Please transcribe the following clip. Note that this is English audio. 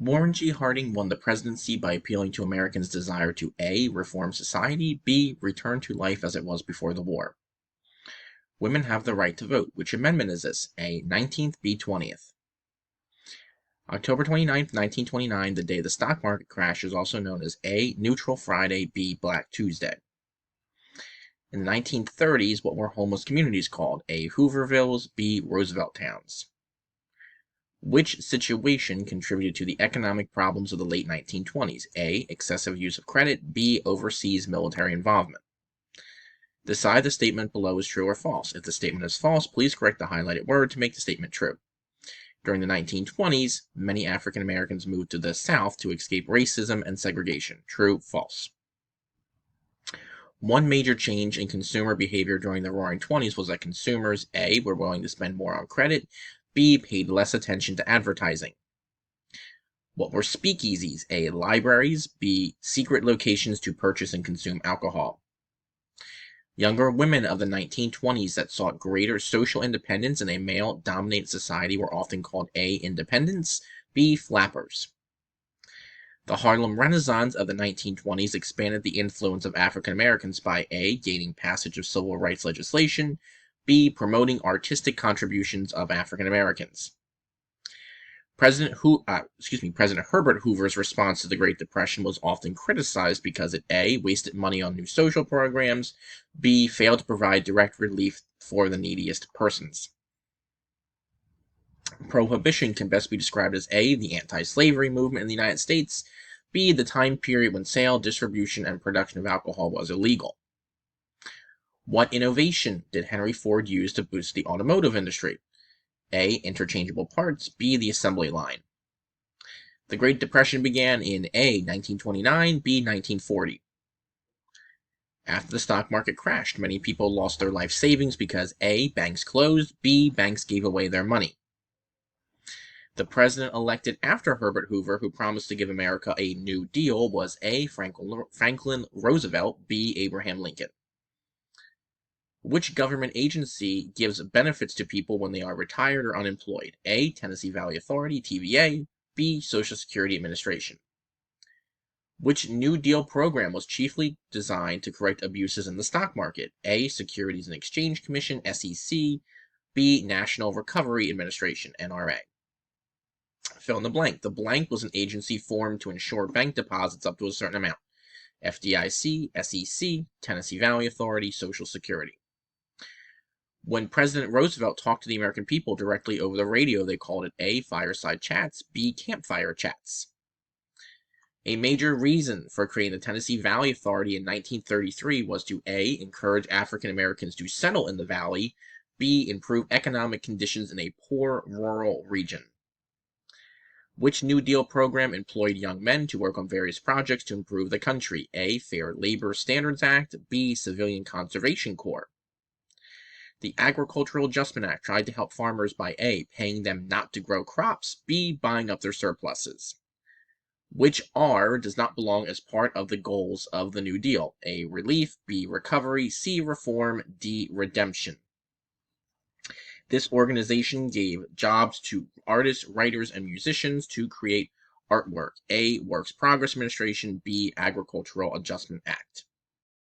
Warren G. Harding won the presidency by appealing to Americans' desire to A. Reform society, B. Return to life as it was before the war. Women have the right to vote. Which amendment is this? A. 19th, B. 20th. October 29th, 1929, the day the stock market crashed, is also known as A. Neutral Friday, B. Black Tuesday. In the 1930s, what were homeless communities called? A. Hoovervilles, B. Roosevelt Towns. Which situation contributed to the economic problems of the late 1920s? A. Excessive use of credit, B. Overseas military involvement. Decide the statement below is true or false. If the statement is false, please correct the highlighted word to make the statement true. During the 1920s, many African Americans moved to the South to escape racism and segregation. True, false. One major change in consumer behavior during the Roaring Twenties was that consumers, A. were willing to spend more on credit, B. paid less attention to advertising. What were speakeasies? A. Libraries, B. secret locations to purchase and consume alcohol. Younger women of the 1920s that sought greater social independence in a male-dominated society were often called A. Independents, B. Flappers. The Harlem Renaissance of the 1920s expanded the influence of African Americans by A. gaining passage of civil rights legislation, B. promoting artistic contributions of African Americans. President Herbert Hoover's response to the Great Depression was often criticized because it A. wasted money on new social programs, B. failed to provide direct relief for the neediest persons. Prohibition can best be described as A. the anti-slavery movement in the United States, B. the time period when sale, distribution, and production of alcohol was illegal. What innovation did Henry Ford use to boost the automotive industry? A. Interchangeable parts, B. the assembly line. The Great Depression began in A. 1929, B. 1940. After the stock market crashed, many people lost their life savings because A. banks closed, B. banks gave away their money. The president elected after Herbert Hoover, who promised to give America a New Deal, was A. Franklin Roosevelt, B. Abraham Lincoln. Which government agency gives benefits to people when they are retired or unemployed? A. Tennessee Valley Authority, TVA, B. Social Security Administration. Which New Deal program was chiefly designed to correct abuses in the stock market? A. Securities and Exchange Commission, SEC, B. National Recovery Administration, NRA. Fill in the blank. The blank was an agency formed to ensure bank deposits up to a certain amount. FDIC, SEC, Tennessee Valley Authority, Social Security. When President Roosevelt talked to the American people directly over the radio, they called it A. Fireside Chats, B. Campfire Chats. A major reason for creating the Tennessee Valley Authority in 1933 was to A. encourage African Americans to settle in the valley, B. improve economic conditions in a poor rural region. Which New Deal program employed young men to work on various projects to improve the country? A. Fair Labor Standards Act, B. Civilian Conservation Corps. The Agricultural Adjustment Act tried to help farmers by A. paying them not to grow crops, B. buying up their surpluses. Which R does not belong as part of the goals of the New Deal? A. Relief, B. Recovery, C. Reform, D. Redemption. This organization gave jobs to artists, writers, and musicians to create artwork. A. Works Progress Administration, B. Agricultural Adjustment Act.